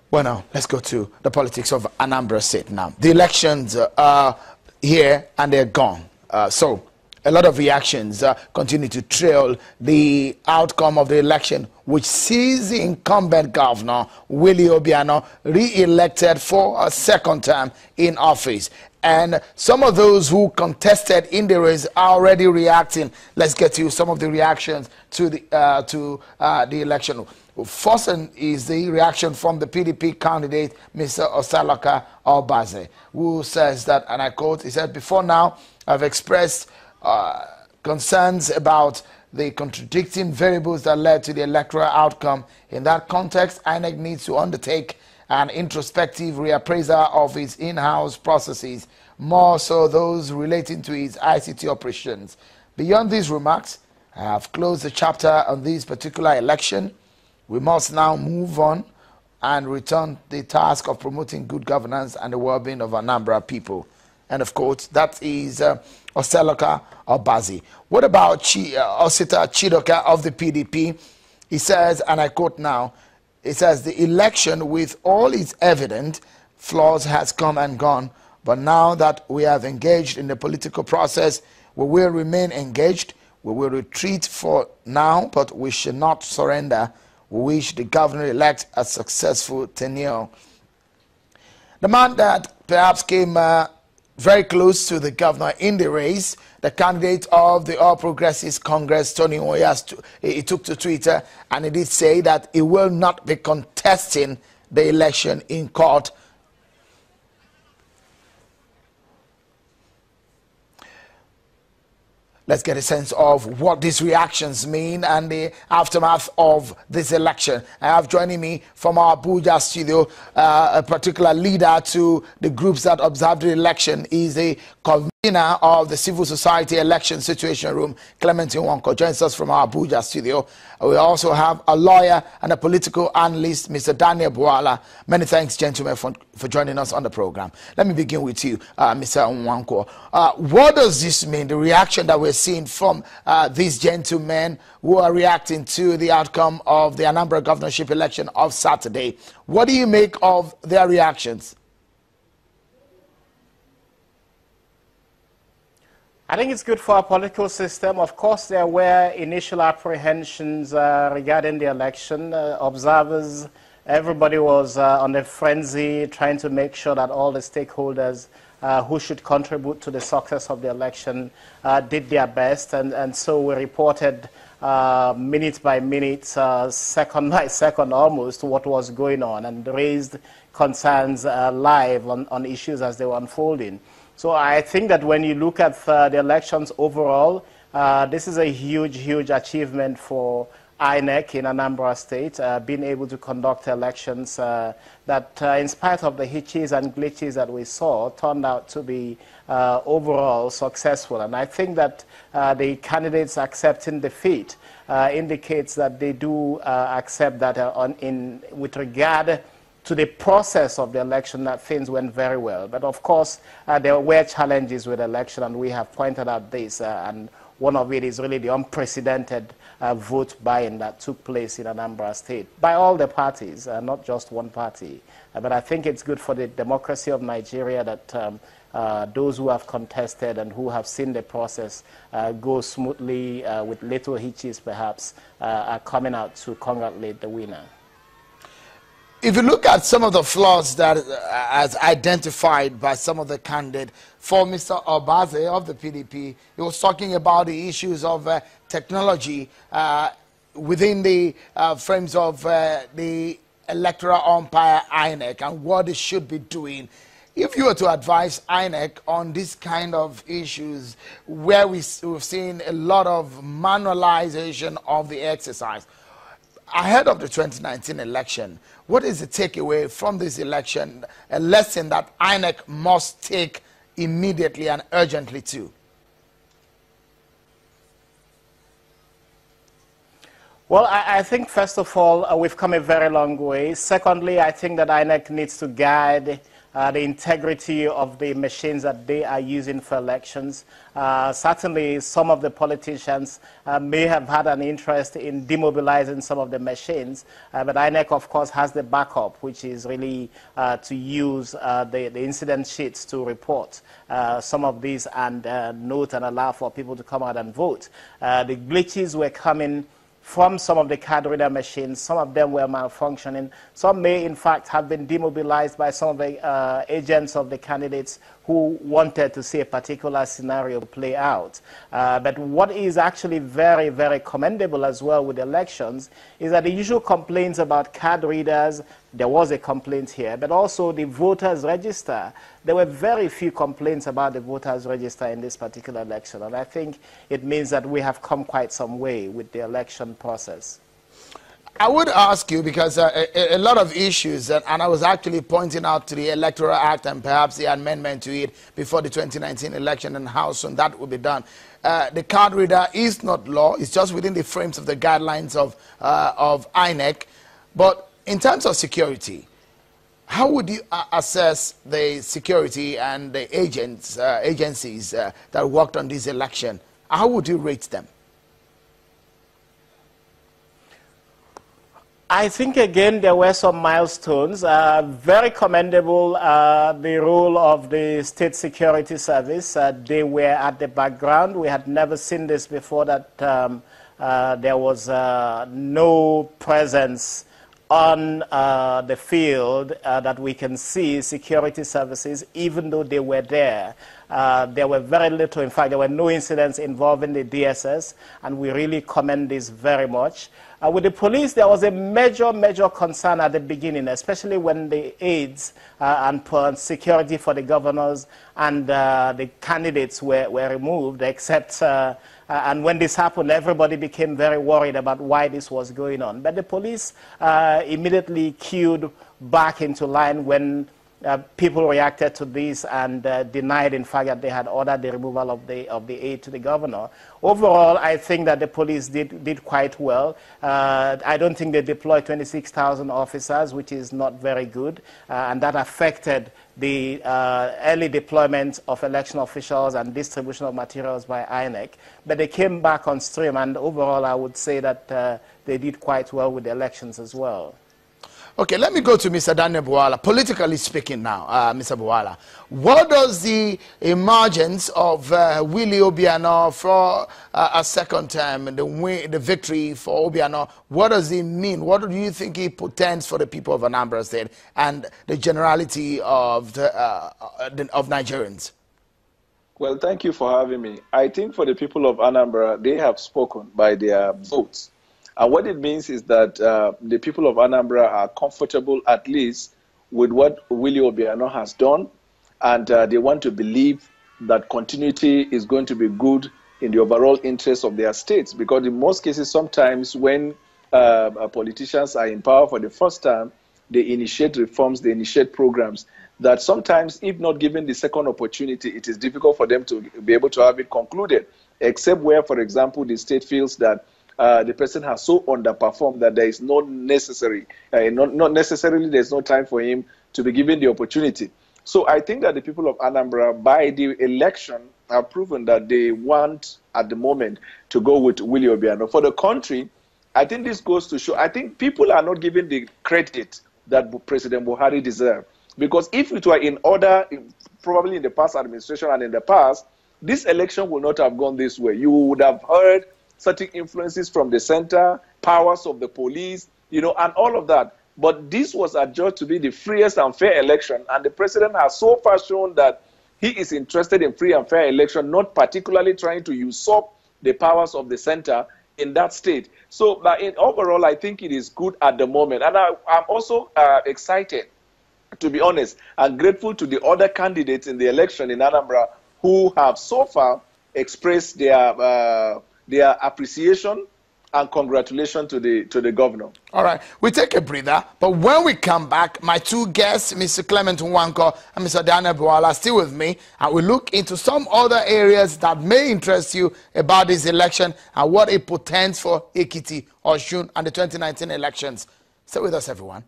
Well, now, let's go to the politics of Anambra State now. The elections are here and they're gone. So, a lot of reactions continue to trail the outcome of the election, which sees the incumbent governor, Willie Obiano, re-elected for a second term in office. And some of those who contested in the race are already reacting. Let's get to some of the reactions to the election. First is the reaction from the PDP candidate, Mr. Osaloka Obaze, who says that, and I quote, he said, "Before now, I've expressed concerns about the contradicting variables that led to the electoral outcome. In that context, INEC needs to undertake an introspective reappraisal of its in-house processes, more so those relating to its ICT operations. Beyond these remarks, I have closed the chapter on this particular election. We must now move on and return the task of promoting good governance and the well-being of Anambra people." And of course, that is Osaloka Obaze. What about Osita Chidoka of the PDP? He says, and I quote now, it says, "The election with all its evident flaws has come and gone, but now that we have engaged in the political process, we will remain engaged. We will retreat for now, but we should not surrender. We wish the governor-elect a successful tenure." The man that perhaps came very close to the governor in the race, the candidate of the All Progressives Congress, Tony Oyas, he took to Twitter and he did say that he will not be contesting the election in court. Let's get a sense of what these reactions mean and the aftermath of this election. I have joining me from our Abuja studio a particular leader to the groups that observed the election. Is a convener of the Civil Society Election Situation Room, Clementine Wonko, joins us from our Abuja studio. We also have a lawyer and a political analyst, Mr. Daniel Buala. Many thanks, gentlemen, for joining us on the program. Let me begin with you, Mr. Nwanko. What does this mean, the reaction that we're seeing from these gentlemen who are reacting to the outcome of the Anambra governorship election of Saturday? What do you make of their reactions? I think it's good for our political system. Of course, there were initial apprehensions regarding the election. Observers, everybody was on a frenzy, trying to make sure that all the stakeholders who should contribute to the success of the election did their best. And so we reported minute by minute, second by second almost, what was going on, and raised concerns live on issues as they were unfolding. So I think that when you look at the elections overall, this is a huge, huge achievement for INEC in Anambra State, being able to conduct elections that, in spite of the hitches and glitches that we saw, turned out to be overall successful. And I think that the candidates accepting defeat indicates that they do accept that with regard to the process of the election, that things went very well. But of course, there were challenges with the election, and we have pointed out this, and one of it is really the unprecedented vote buy-in that took place in Anambra State by all the parties, not just one party. But I think it's good for the democracy of Nigeria that those who have contested and who have seen the process go smoothly with little hitches perhaps are coming out to congratulate the winner. If you look at some of the flaws that as identified by some of the candidates, for Mr. Obaze of the PDP, he was talking about the issues of technology within the frames of the electoral umpire INEC and what it should be doing. If you were to advise INEC on this kind of issues where we've seen a lot of manualization of the exercise, ahead of the 2019 election, what is the takeaway from this election, a lesson that INEC must take immediately and urgently too? Well, I think, first of all, we've come a very long way. Secondly, I think that INEC needs to guide the integrity of the machines that they are using for elections. Certainly, some of the politicians may have had an interest in demobilizing some of the machines, but INEC, of course, has the backup, which is really to use the incident sheets to report some of these and note and allow for people to come out and vote. The glitches were coming from some of the card reader machines. Some of them were malfunctioning. Some may, in fact, have been demobilized by some of the agents of the candidates who wanted to see a particular scenario play out. But what is actually very, very commendable as well with elections is that the usual complaints about card readers, there was a complaint here, but also the voters register. There were very few complaints about the voters register in this particular election, and I think it means that we have come quite some way with the election process. I would ask you, because a lot of issues, and I was actually pointing out to the Electoral Act and perhaps the amendment to it before the 2019 election and how soon that will be done. The card reader is not law. It's just within the frames of the guidelines of INEC. But in terms of security, how would you assess the security and the agencies that worked on this election? How would you rate them? I think, again, there were some milestones. Very commendable, the role of the State Security Service. They were at the background. We had never seen this before, that there was no presence on the field that we can see security services, even though they were there. There were very little, in fact, there were no incidents involving the DSS, and we really commend this very much. With the police, there was a major concern at the beginning, especially when the aides and security for the governors and the candidates were removed, except, and when this happened, everybody became very worried about why this was going on. But the police immediately queued back into line when people reacted to this and denied, in fact, that they had ordered the removal of the aid to the governor. Overall, I think that the police did quite well. I don't think they deployed 26,000 officers, which is not very good, and that affected the early deployment of election officials and distribution of materials by INEC. But they came back on stream, and overall, I would say that they did quite well with the elections as well. Okay, let me go to Mr. Daniel Bwala. Politically speaking now, Mr. Bwala, what does the emergence of Willie Obiano for a second term, the victory for Obiano, what does it mean? What do you think it portends for the people of Anambra State and the generality of Nigerians? Well, thank you for having me. I think for the people of Anambra, they have spoken by their votes. And what it means is that the people of Anambra are comfortable, at least, with what Willie Obiano has done, and they want to believe that continuity is going to be good in the overall interest of their states. Because in most cases, sometimes when politicians are in power for the first time, they initiate reforms, they initiate programs that sometimes, if not given the second opportunity, it is difficult for them to be able to have it concluded, except where, for example, the state feels that the person has so underperformed that there is not necessarily there's no time for him to be given the opportunity. So I think that the people of Anambra, by the election, have proven that they want, at the moment, to go with Willie Obiano. For the country, I think this goes to show, I think people are not giving the credit that President Buhari deserved. Because if it were in order, probably in the past administration and in the past, this election would not have gone this way. You would have heard certain influences from the center, powers of the police, and all of that. But this was adjudged to be the freest and fair election, and the president has so far shown that he is interested in free and fair election, not particularly trying to usurp the powers of the center in that state. So overall, I think it is good at the moment. And I'm also excited, to be honest, and grateful to the other candidates in the election in Anambra who have so far expressed their appreciation and congratulations to the governor. All right, we take a breather, but when we come back, my two guests, Mr. Clement Nwanko and Mr. Daniel Bwala, are still with me, and we look into some other areas that may interest you about this election and what it portends for Ekiti, Osun, and the 2019 elections. Stay with us, everyone.